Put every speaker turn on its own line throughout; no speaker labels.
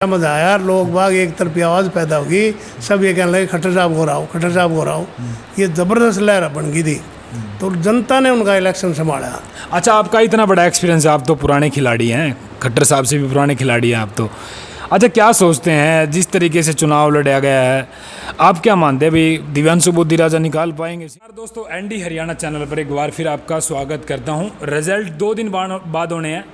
समझ आया। लोग बाग एक तरफी आवाज़ पैदा होगी, सब ये कहने लगे खट्टर साहब को रहा खट्टर साहब को रहा। ये ज़बरदस्त लहर बन गई थी, तो जनता ने उनका इलेक्शन संभाला।
अच्छा, आपका इतना बड़ा एक्सपीरियंस है, आप तो पुराने खिलाड़ी हैं, खट्टर साहब से भी पुराने खिलाड़ी हैं आप तो। अच्छा, क्या सोचते हैं जिस तरीके से चुनाव लड़ा गया है, आप क्या मानते हैं भाई दिव्यांशु बुद्धि राजा निकाल पाएंगे? यार दोस्तों, एनडी हरियाणा चैनल पर एक बार फिर आपका स्वागत करता हूं। रिजल्ट 2 दिन बाद होने हैं।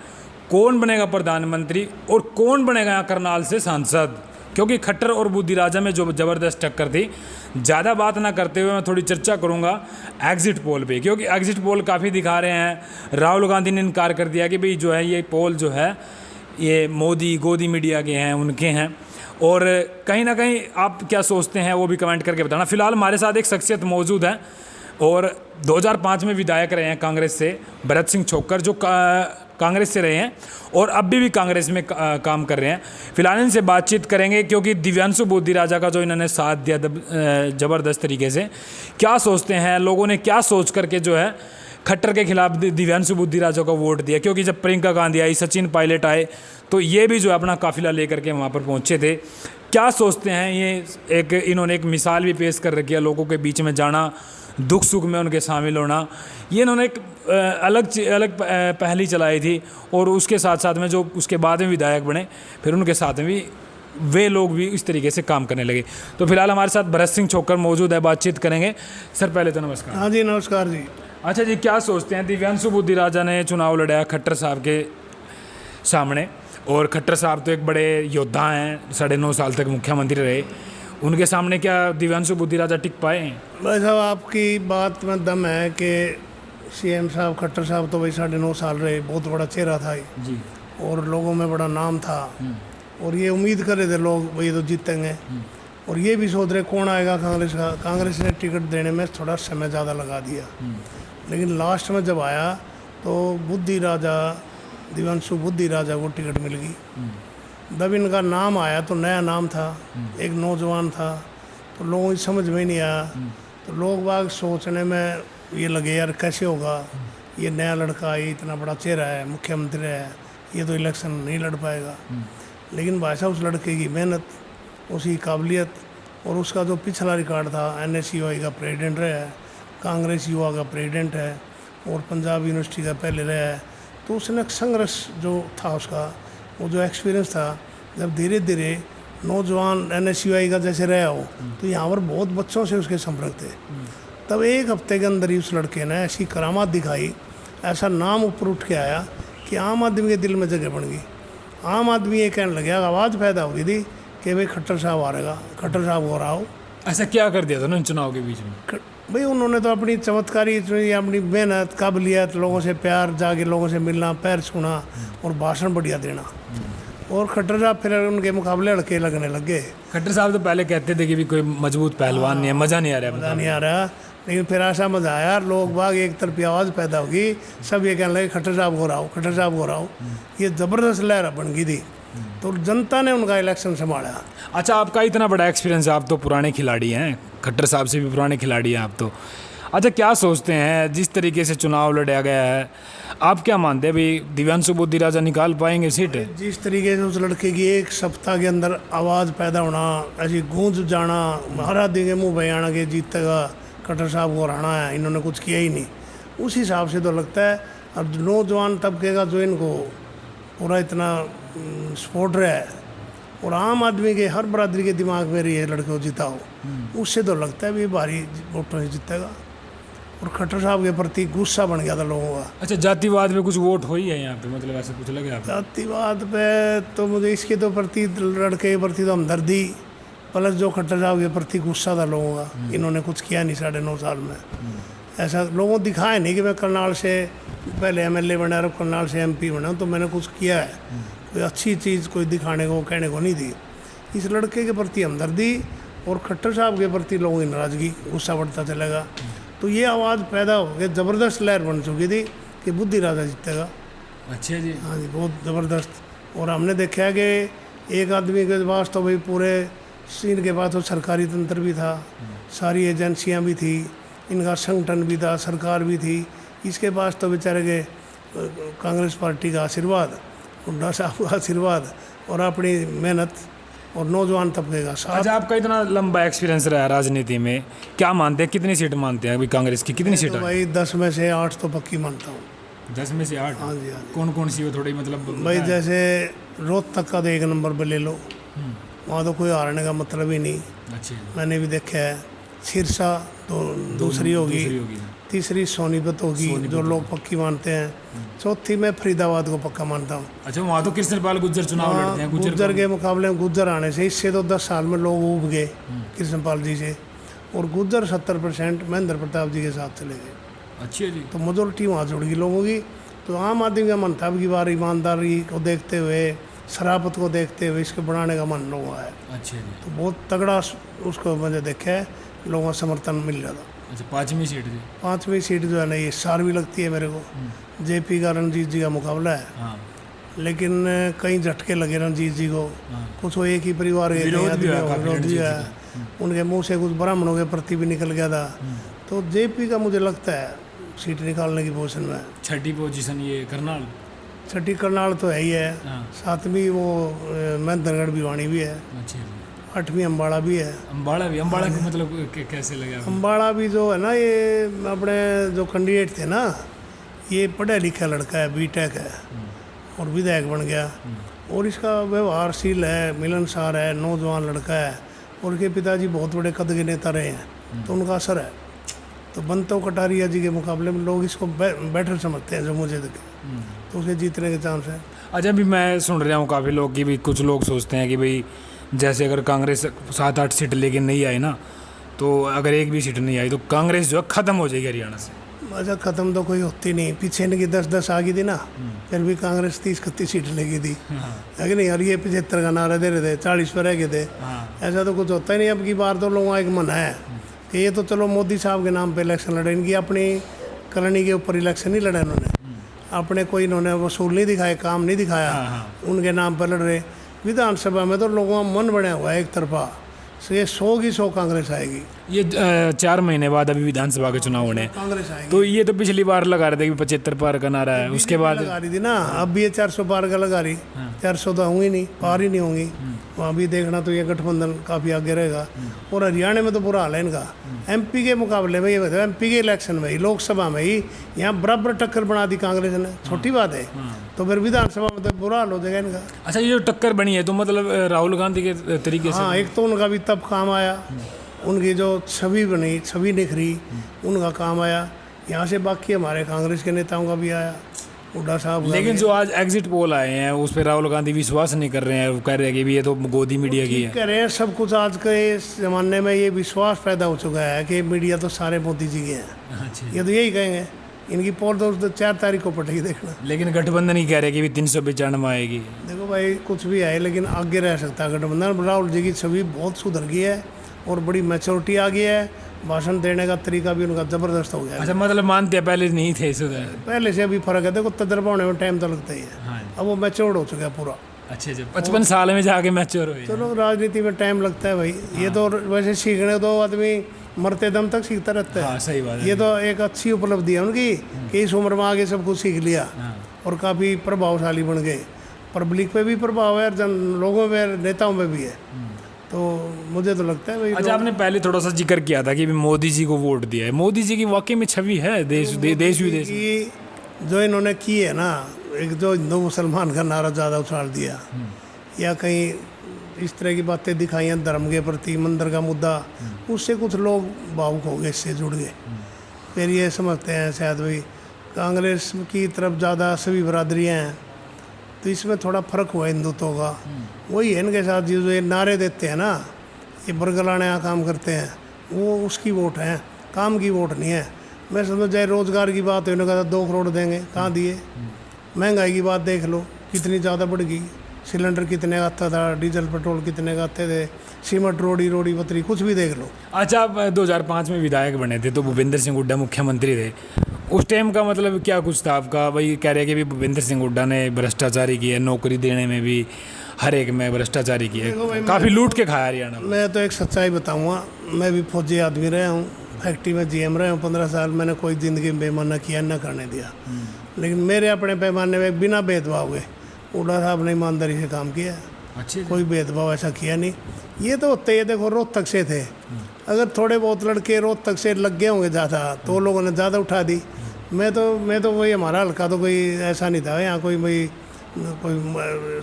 कौन बनेगा प्रधानमंत्री और कौन बनेगा यहाँ करनाल से सांसद, क्योंकि खट्टर और बुद्धि राजा में जो ज़बरदस्त टक्कर थी। ज़्यादा बात ना करते हुए मैं थोड़ी चर्चा करूँगा एग्जिट पोल पे, क्योंकि एग्जिट पोल काफ़ी दिखा रहे हैं। राहुल गांधी ने इनकार कर दिया कि भाई जो है ये पोल जो है ये मोदी गोदी मीडिया के हैं, उनके हैं। और कहीं ना कहीं आप क्या सोचते हैं वो भी कमेंट करके बताना। फिलहाल हमारे साथ एक शख्सियत मौजूद है और 2005 में विधायक रहे हैं कांग्रेस से, भरत सिंह छोक्कर, जो कांग्रेस से रहे हैं और अभी भी कांग्रेस में काम कर रहे हैं। फिलहाल इनसे बातचीत करेंगे, क्योंकि दिव्यांशु बुद्धि राजा का जो इन्होंने साथ दिया ज़बरदस्त तरीके से। क्या सोचते हैं लोगों ने, क्या सोच करके जो है खट्टर के खिलाफ दिव्यांशु बुद्धि राजा को वोट दिया? क्योंकि जब प्रियंका गांधी आई, सचिन पायलट आए, तो ये भी जो है अपना काफिला लेकर के वहाँ पर पहुँचे थे। क्या सोचते हैं ये इन्होंने एक मिसाल भी पेश कर रखी है, लोगों के बीच में जाना, दुख सुख में उनके शामिल होना। ये इन्होंने एक अलग पहली चलाई थी, और उसके साथ साथ में जो उसके बाद में विधायक बने, फिर उनके साथ में भी वे लोग भी इस तरीके से काम करने लगे। तो फिलहाल हमारे साथ भरत सिंह छोक्कर मौजूद है, बातचीत करेंगे। सर पहले तो नमस्कार।
हाँ जी, नमस्कार जी।
अच्छा जी, क्या सोचते हैं दिव्यांशु बुद्धि राजा ने चुनाव लड़ा खट्टर साहब के सामने, और खट्टर साहब तो एक बड़े योद्धा हैं, 9.5 साल तक मुख्यमंत्री रहे, उनके सामने क्या दिव्यांशु बुद्धि राजा टिक पाए हैं?
भाई साहब, आपकी बात में दम है कि सीएम साहब खट्टर साहब तो भाई 9.5 साल रहे, बहुत बड़ा चेहरा था
जी,
और लोगों में बड़ा नाम था, और ये उम्मीद कर रहे थे लोग भाई तो जीतेंगे, और ये भी सोच रहे कौन आएगा कांग्रेस का। कांग्रेस ने टिकट देने में थोड़ा समय ज़्यादा लगा दिया, लेकिन लास्ट में जब आया तो बुद्धि राजा, दिव्यांशु बुद्धि राजा को टिकट मिल गई। जब इनका नाम आया तो नया नाम था, एक नौजवान था, तो लोगों की समझ में नहीं आया। तो लोग बाग सोचने में ये लगे यार कैसे होगा, ये नया लड़का, ये इतना बड़ा चेहरा है, मुख्यमंत्री है, ये तो इलेक्शन नहीं लड़ पाएगा। लेकिन भाई साहब, उस लड़के की मेहनत, उसकी काबिलियत और उसका जो पिछला रिकॉर्ड था, NSUI का प्रेसिडेंट रहा है, कांग्रेस युवा का प्रेसिडेंट है, और पंजाब यूनिवर्सिटी का पहले रहा है, तो उसने संघर्ष जो था उसका, वो जो एक्सपीरियंस था, जब धीरे धीरे नौजवान NSUI का जैसे रहा हो, तो यहाँ पर बहुत बच्चों से उसके संपर्क थे। तब 1 हफ्ते के अंदर ही उस लड़के ने ऐसी करामात दिखाई, ऐसा नाम ऊपर उठ के आया कि आम आदमी के दिल में जगह बन गई। आम आदमी ये कहने लगे, आवाज़ पैदा हो गई थी कि भाई खट्टर साहब आ रहेगा, खट्टर साहब हो रहा हो।
ऐसा क्या कर दिया था ना चुनाव के बीच में?
भाई उन्होंने तो अपनी चमत्कारी, अपनी मेहनत, काबिलियत, लोगों से प्यार, जाके लोगों से मिलना, पैर छूना और भाषण बढ़िया देना, और खट्टर साहब फिर उनके मुकाबले लड़के लगने लग गए।
खट्टर साहब तो पहले कहते थे कि भी कोई मजबूत पहलवान नहीं है, मज़ा नहीं आ रहा,
मज़ा नहीं आ रहा, लेकिन फिर ऐसा मज़ा आया। लोग बाग एक तरफी आवाज़ पैदा होगी, सब ये कहने लगे खट्टर साहब को रहा खट्टर साहब को रहा। ये ज़बरदस्त लहर बन गई थी, तो जनता ने उनका इलेक्शन संभाला।
अच्छा, आपका इतना बड़ा एक्सपीरियंस है, आप तो पुराने खिलाड़ी हैं, खट्टर साहब से भी पुराने खिलाड़ी हैं आप तो। अच्छा, क्या सोचते हैं जिस तरीके से चुनाव लड़ा गया है, आप क्या मानते हैं भाई दिव्यांशु बुद्धि राजा निकाल पाएंगे सीट?
जिस तरीके से उस लड़के की 1 सप्ताह के अंदर आवाज़ पैदा होना, ऐसी गूंज जाना, हर आदमी के मुँह पे आना कि जीतेगा, खट्टर साहब को हराना है, इन्होंने कुछ किया ही नहीं, उस हिसाब से तो लगता है। अब नौजवान तबके का जो इनको पूरा इतना सपोर्ट रहा है, और आम आदमी के हर बरादरी के दिमाग में ये लड़के को जीता हो, उससे तो लगता है भी भारी वोटों से जीतेगा। और खट्टर साहब के प्रति गुस्सा बन गया था लोगों का।
अच्छा, जातिवाद में कुछ वोट हुई है यहाँ पे, मतलब ऐसा कुछ लगे आपको?
जातिवाद पे तो मुझे इसके तो प्रति, लड़के के प्रति तो हमदर्दी, प्लस जो खट्टर साहब के प्रति गुस्सा था लोगों का, इन्होंने कुछ किया नहीं 9.5 साल में। ऐसा लोगों दिखाया नहीं कि मैं करनाल से पहले MLA बना और करनाल से MP बना, तो मैंने कुछ किया है, कोई अच्छी चीज़ कोई दिखाने को, कहने को नहीं दी। इस लड़के के प्रति हमदर्दी और खट्टर साहब के प्रति लोगों की नाराज़गी, गुस्सा बढ़ता चलेगा, तो ये आवाज़ पैदा हो गई, ज़बरदस्त लहर बन चुकी थी कि बुद्धि राजा जीतेगा।
अच्छा जी।
हाँ जी, बहुत ज़बरदस्त। और हमने देखा है कि एक आदमी के पास तो भाई पूरे सीन के पास तो सरकारी तंत्र भी था, सारी एजेंसियां भी थी, इनका संगठन भी था, सरकार भी थी। इसके पास तो बेचारे के कांग्रेस पार्टी का आशीर्वाद, हुड्डा साहब का आशीर्वाद और अपनी मेहनत और नौजवान तबके का साथ।
अच्छा, आपका इतना लंबा एक्सपीरियंस रहा है राजनीति में, क्या मानते हैं, कितनी सीट मानते हैं अभी कांग्रेस की, कितनी सीट
तो
है?
भाई 10 में से 8 तो पक्की मानता हूँ।
10 में से 8?
हाँ जी, हाँ जी।
कौन कौन सी हो थोड़ी मतलब
भाई जैसे रोहतक का तो 1 नंबर पे ले लो, वहाँ तो कोई हारने का मतलब ही नहीं,
अच्छी
मैंने भी देखा है। सिरसा तो दूसरी होगी, तीसरी सोनीपत होगी जो लोग पक्की मानते हैं, चौथी मैं फरीदाबाद को पक्का मानता हूँ।
अच्छा, वहाँ तो कृष्णपाल गुज्जर चुनाव लड़ते हैं,
गुज्जर के मुकाबले में गुज्जर आने से इससे तो 10 साल में लोग उब गए कृष्णपाल जी से, और गुज्जर 70% महेंद्र प्रताप जी के साथ चले गए।
अच्छी है जी।
तो मेजोरिटी वहाँ जुड़ गई लोगों की। तो आम आदमी का मन था अब की बार ईमानदारी को देखते हुए, शराफत को देखते हुए इसके बनाने का मन हुआ है।
अच्छा जी।
तो बहुत तगड़ा उसको मुझे देखा है, लोगों का समर्थन मिल रहा था।
अच्छा, 5वीं सीट जी।
5वीं सीट जो है ना, ये सारवी लगती है मेरे को। जेपी का रणजीत जी का मुकाबला है,
हाँ,
लेकिन कई झटके लगे रणजीत जी को। कुछ वो एक ही परिवार के
विरोध भी हुआ काफी
विरोध भी
रणजीत
है, उनके मुंह से कुछ ब्राह्मणों के प्रति भी निकल गया था। तो जेपी का मुझे लगता है सीट निकालने की पोजीशन में।
छठी पोजीशन ये करनाल।
छठी करनाल तो है ही है,
हाँ।
7वीं वो महेंद्रगढ़ भिवानी भी है,
अच्छा जी।
8वीं अम्बाड़ा भी है।
अम्बाड़ा भी, अम्बाड़ा को मतलब कैसे लगा?
अम्बाड़ा भी जो है ना, ये अपने जो कैंडिडेट थे ना, ये पढ़ा लिखा लड़का है, बीटेक है और विधायक बन गया, और इसका व्यवहारशील है, मिलनसार है, नौजवान लड़का है, और उसके पिताजी बहुत बड़े कद के नेता रहे हैं, तो उनका असर है। तो बंतो कटारिया जी के मुकाबले में लोग इसको बेटर समझते हैं जो मुझे देखे, तो उसके जीतने के चांस है।
अच्छा, अभी मैं सुन रहा हूँ काफ़ी लोग की भी, कुछ लोग सोचते हैं कि भाई जैसे अगर कांग्रेस 7-8 सीट लेके नहीं आई ना, तो अगर एक भी सीट नहीं आई तो कांग्रेस जो है ख़त्म हो जाएगी हरियाणा से।
अच्छा, ख़त्म तो कोई होती नहीं, पीछे इनकी 10-10 आ गई थी ना, फिर भी कांग्रेस 30-31 सीट ले गई थी, है कि नहीं? और ये 75 का नारा दे रहे थे, 40 पर रह गए थे। ऐसा तो कुछ होता ही नहीं। अब की बार तो लोगों का एक मन है कि ये तो चलो मोदी साहब के नाम पे इलेक्शन लड़े, इनकी अपनी करनी के ऊपर इलेक्शन नहीं लड़ा इन्होंने, अपने कोई इन्होंने वसूल नहीं दिखाए, काम नहीं दिखाया, उनके नाम पर लड़ रहे। विधानसभा में तो लोगों का मन बना हुआ है एक तरफा, तो ये 100 की 100 कांग्रेस आएगी।
ये 4 महीने बाद अभी विधानसभा के चुनाव होने हैं,
कांग्रेस आएगी।
तो ये तो पिछली बार लगा रहे थे कि 75 पार का नारा है, उसके बाद
लगा रही थी ना, अब भी ये 400 पार का लगा रही। 400 तो होंगी नहीं, पार ही नहीं होंगी। वहाँ भी देखना तो ये गठबंधन काफ़ी आगे रहेगा। और हरियाणा में तो बुरा हाल है इनका। एमपी के मुकाबले में ये बताओ, एमपी के इलेक्शन में ही, लोकसभा में ही यहाँ बराबर टक्कर बना दी कांग्रेस ने, छोटी बात है। तो फिर विधानसभा में तो बुरा हाल हो जाएगा इनका।
अच्छा, ये जो टक्कर बनी है तो मतलब राहुल गांधी के तरीके से?
हाँ, एक तो उनका भी तब काम आया, उनकी जो छवि बनी, छवि निखरी, उनका काम आया। यहाँ से बाकी हमारे कांग्रेस के नेताओं का भी आया, हुड्डा साहब।
लेकिन जो आज एग्जिट पोल आए हैं उस पर राहुल गांधी विश्वास नहीं कर रहे हैं, वो कह रहे हैं कि भी ये तो गोदी मीडिया की है।
कह रहे हैं सब कुछ। आज के इस ज़माने में ये विश्वास पैदा हो चुका है कि मीडिया तो सारे मोदी जी के हैं।
अच्छा,
ये तो यही कहेंगे। इनकी पोल तो 4 तारीख को पटेगी, देखना।
लेकिन गठबंधन ही कह रहे हैं कि भी 395 आएगी।
देखो भाई, कुछ भी आए लेकिन आगे रह सकता है गठबंधन। राहुल जी की छवि बहुत सुधर गई है और बड़ी मैच्योरिटी आ गई है, भाषण देने का तरीका भी उनका ज़बरदस्त हो गया है।
अच्छा, मतलब मानते हैं पहले नहीं थे सुधर?
पहले से अभी फर्क है। देखो, तजर्बा होने में टाइम तो लगता ही है।
हाँ।
अब वो मैच्योर्ड हो चुका है पूरा।
अच्छे से 55 साल में जाके मैच्योर हुए।
चलो, राजनीति में टाइम लगता है भाई। ये तो वैसे सीखने तो आदमी मरते दम तक सीखता रहता है।
हाँ, सही बात है।
ये तो एक अच्छी उपलब्धि है उनकी कि इस उम्र में आगे सब कुछ सीख लिया और काफ़ी प्रभावशाली बन गए। पब्लिक पे भी प्रभाव है और लोगों पे, नेताओं पे भी है। तो मुझे तो लगता है भाई।
अच्छा, आपने पहले थोड़ा सा जिक्र किया था कि भी मोदी जी को वोट दिया है। मोदी जी की वाकई में छवि है देश विदेश
की जो इन्होंने की है ना, एक जो हिंदू मुसलमान का नारा ज़्यादा उछाल दिया, या कहीं इस तरह की बातें दिखाई हैं धर्म के प्रति, मंदिर का मुद्दा, उससे कुछ लोग भावुक हो गए, इससे जुड़ गए। फिर ये समझते हैं शायद भाई कांग्रेस की तरफ ज़्यादा सभी बरादरियाँ हैं, तो इसमें थोड़ा फ़र्क हुआ हिंदुत्व का। वही है इनके साथ जो ये नारे देते हैं ना, ये बरगलाने का काम करते हैं, वो उसकी वोट है, काम की वोट नहीं है। मैं समझ जाए रोज़गार की बात है, उन्होंने कहा 2 करोड़ देंगे, कहाँ दिए? महंगाई की बात देख लो, कितनी ज़्यादा बढ़ गई। सिलेंडर कितने का आता था, डीजल पेट्रोल कितने का आते थे, सीमेंट रोड़ी पतरी, कुछ भी देख लो।
अच्छा, आप 2005 में विधायक बने थे तो भूपेंद्र सिंह हुड्डा मुख्यमंत्री थे। उस टाइम का मतलब क्या कुछ था आपका? वही कह रहे हैं कि भी भूपेंद्र सिंह हुड्डा ने भ्रष्टाचारी किया, नौकरी देने में भी हर एक में भ्रष्टाचारी किया, काफ़ी लूट के खाया हरियाणा।
मैं तो एक सच्चाई बताऊँगा, मैं भी फौजी आदमी रहा हूँ, फैक्ट्री में GM रहा हूँ 15 साल। मैंने कोई ज़िंदगी में बेईमाना किया, न करने दिया। लेकिन मेरे अपने पैमाने में बिना भेदभाव के हुड्डा साहब ने ईमानदारी से काम किया।
अच्छे
कोई भेदभाव ऐसा किया नहीं। ये तो होते ही है, देखो रोहतक से थे, अगर थोड़े बहुत लड़के रोहतक से लग गए होंगे ज़्यादा तो लोगों ने ज़्यादा उठा दी। मैं तो वही, हमारा हल्का तो कोई ऐसा नहीं था यहाँ कोई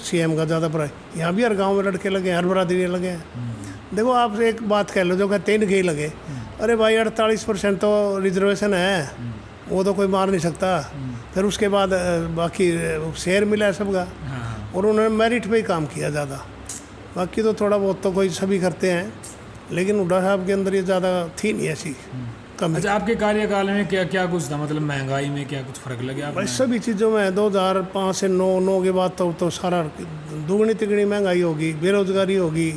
सीएम का ज़्यादा पर, यहाँ भी हर गांव में लड़के लगे, हर बरादरी लगे हैं। देखो आप एक बात कह लो, जो कहते हैं इनके ही लगे, अरे भाई 48% तो रिजर्वेशन है, वो तो कोई मार नहीं सकता। फिर उसके बाद बाकी शेयर मिला है सबका, और उन्होंने मेरिट पे ही काम किया ज़्यादा। बाकी तो थोड़ा बहुत तो कोई सभी करते हैं, लेकिन हुड्डा साहब के अंदर ये ज़्यादा थी नहीं ऐसी कमी।
अच्छा, आपके कार्यकाल में क्या क्या कुछ था, मतलब महंगाई में क्या कुछ फर्क लगे आप?
भाई सभी चीज़ों में 2005 से 9 के बाद तो सारा दुगनी तिगनी महंगाई होगी, बेरोजगारी होगी,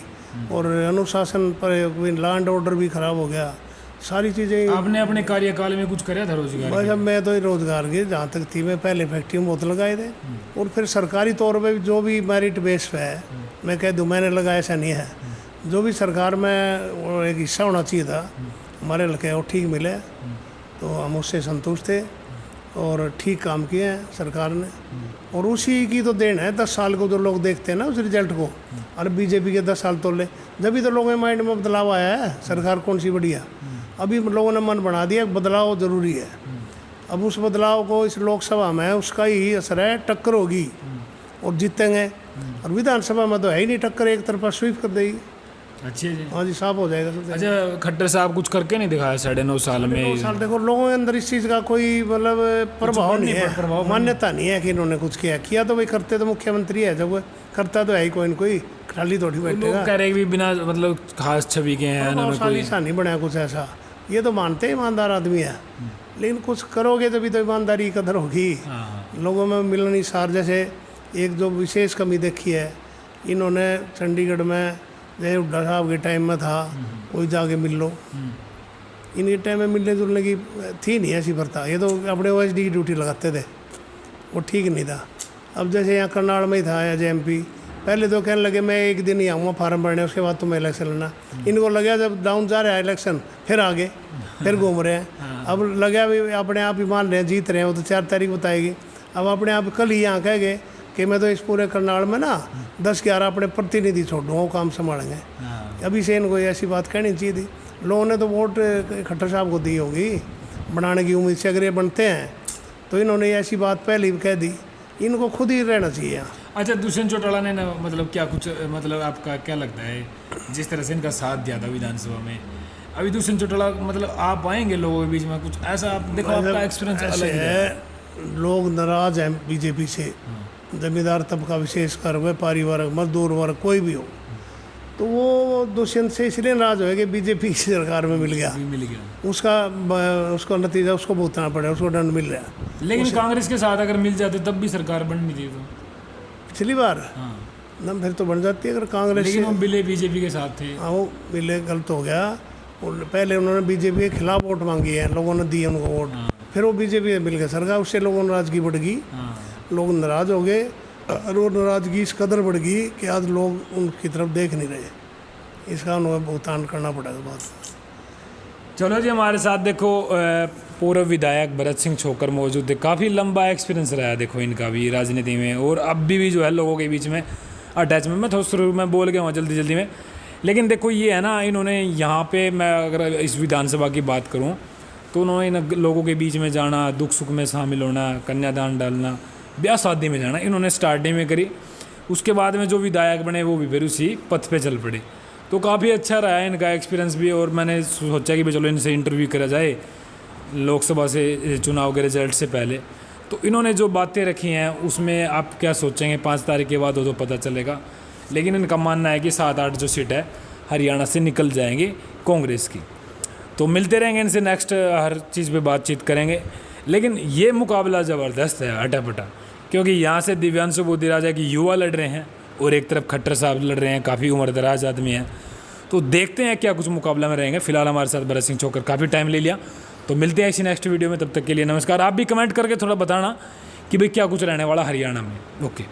और अनुशासन पर लॉ एंड ऑर्डर भी ख़राब हो गया, सारी चीज़ें।
आपने अपने कार्यकाल में कुछ कराया था रोजगार?
भाई साहब मैं तो रोज़गार की जहाँ तक थी, मैं पहले फैक्ट्री में बहुत लगाए थे, और फिर सरकारी तौर पे जो भी मेरिट बेस पे है, मैं कह दूँ मैंने लगाया ऐसा नहीं है, जो भी सरकार में वो एक हिस्सा होना चाहिए था हमारे हल्के वो ठीक मिले, तो हम उससे संतुष्ट थे और ठीक काम किए हैं सरकार ने। और उसी की तो देन है 10 साल को जो लोग देखते हैं ना उस रिजल्ट को, अरे बीजेपी के 10 साल तो ले, जब भी तो लोगों के माइंड में बदलाव आया है, सरकार कौन सी बढ़िया। अभी लोगों ने मन बना दिया बदलाव ज़रूरी है। अब उस बदलाव को इस लोकसभा में उसका ही असर है, टक्कर होगी और जीतेंगे। और विधानसभा में तो है ही नहीं टक्कर, एक तरफा स्वीप कर देगी।
अच्छे जी।
हाँ जी, साफ हो जाएगा सब।
अच्छा, खट्टर साहब कुछ करके नहीं दिखाया 9.5 साल में?
9 साल देखो लोगों के अंदर इस चीज़ का कोई मतलब प्रभाव नहीं है, मान्यता नहीं है कि इन्होंने कुछ किया तो भाई करते तो मुख्यमंत्री है, जब वो करता तो है ही कोई न कोई, खाली थोड़ी बैठेगा।
कह रहे भी बिना मतलब खास छवि के हैं, उन्होंने कोई
ऐसा नहीं बनाया कुछ ऐसा, ये तो मानते ईमानदार आदमी है, लेकिन कुछ करोगे तभी तो ईमानदारी की कदर होगी। लोगों में मिलनसार, जैसे एक जो विशेष कमी देखी है इन्होंने चंडीगढ़ में, जैसे हुड्डा साहब के टाइम में था कोई जाके मिल लो, इनके टाइम में मिलने जुलने की थी नहीं ऐसी प्रथा, ये तो अपने OSD की ड्यूटी लगाते थे, वो ठीक नहीं था। अब जैसे यहाँ करनाल में ही था एज MP, पहले तो कहने लगे मैं एक दिन ही आऊँगा फार्म भरने, उसके बाद तुम्हें इलेक्शन लड़ना। इनको लगा जब डाउन जा रहा है इलेक्शन, फिर आगे फिर घूम रहे हैं। अब लगा भी अपने आप ही मान रहे हैं जीत रहे हैं, वो तो 4 तारीख बताएगी। अब अपने आप कल ही यहाँ कह गए कि मैं तो इस पूरे करनाल में ना 10-11 अपने प्रतिनिधि छोड़ दूँगा, वो काम संभालेंगे। अभी से इनको ऐसी बात कहनी चाहिए थी। लोगों ने तो वोट खट्टर साहब को दी होगी बनाने की उम्मीद से, अगर ये बनते हैं तो इन्होंने ऐसी बात पहले ही कह दी, इनको खुद ही रहना चाहिए।
अच्छा, दुष्यंत चौटाला ने ना मतलब क्या कुछ, मतलब आपका क्या लगता है जिस तरह से इनका साथ दिया था विधानसभा में, अभी दुष्यंत चौटाला मतलब आप आएंगे लोगों के बीच में कुछ ऐसा? आप देखो आपका एक्सपीरियंस अलग है,
लोग नाराज हैं बीजेपी से, जमींदार तबका विशेषकर, व्यापारी वर्ग, मजदूर वर्ग, कोई भी हो, तो वो दुष्यंत से इसलिए नाराज हो कि बीजेपी की सरकार में मिल गया, उसका नतीजा उसको भुगतना पड़ेगा, उसको दंड मिल रहा है।
लेकिन कांग्रेस के साथ अगर मिल जाते तब भी सरकार बन नहीं थी तो
पिछली बार ना, फिर तो बन जाती है अगर कांग्रेस।
लेकिन वो मिले बीजेपी के साथ थे।
हाँ, वो मिले, गलत हो गया। पहले उन्होंने बीजेपी के खिलाफ वोट मांगी है, लोगों ने दिए उनको वोट, फिर वो बीजेपी में मिल गए सरकार, उससे लोगों ने नाराजगी बढ़ गई, लोग नाराज हो गए, और वो नाराजगी इस कदर बढ़ गई कि आज लोग उनकी तरफ देख नहीं रहे, इसका उन्हें भुगतान करना पड़ेगा बात।
चलो जी, हमारे साथ देखो पूर्व विधायक भरत सिंह छोकर मौजूद थे, काफ़ी लंबा एक्सपीरियंस रहा है देखो इनका भी राजनीति में, और अब भी जो है लोगों के बीच में अटैचमेंट। मैं थोड़ा शुरू में बोल गया हूँ जल्दी में, लेकिन देखो ये है ना, इन्होंने यहाँ पे, मैं अगर इस विधानसभा की बात करूँ तो उन्होंने इन लोगों के बीच में जाना, दुख सुख में शामिल होना, कन्यादान डालना, ब्याह शादी में जाना, इन्होंने स्टार्टिंग में करी। उसके बाद में जो विधायक बने वो भी फिर उसी पथ पे चल पड़े, तो काफ़ी अच्छा रहा है इनका एक्सपीरियंस भी। और मैंने सोचा कि चलो इनसे इंटरव्यू करा जाए लोकसभा से चुनाव के रिजल्ट से पहले। तो इन्होंने जो बातें रखी हैं उसमें आप क्या सोचेंगे, 5 तारीख के बाद हो तो पता चलेगा, लेकिन इनका मानना है कि 7-8 जो सीट है हरियाणा से निकल जाएंगी कांग्रेस की। तो मिलते रहेंगे इनसे, नेक्स्ट हर चीज़ पे बातचीत करेंगे। लेकिन ये मुकाबला ज़बरदस्त है, अटापटा, क्योंकि यहाँ से दिव्यांशु बोधिराजा की युवा लड़ रहे हैं और एक तरफ खट्टर साहब लड़ रहे हैं, काफ़ी उम्रदराज आदमी हैं। तो देखते हैं क्या कुछ मुकाबला में रहेंगे। फिलहाल हमारे साथ भरत सिंह छोकर, काफ़ी टाइम ले लिया, तो मिलते हैं इसी नेक्स्ट वीडियो में। तब तक के लिए नमस्कार। आप भी कमेंट करके थोड़ा बताना कि भाई क्या कुछ रहने वाला हरियाणा में। ओके।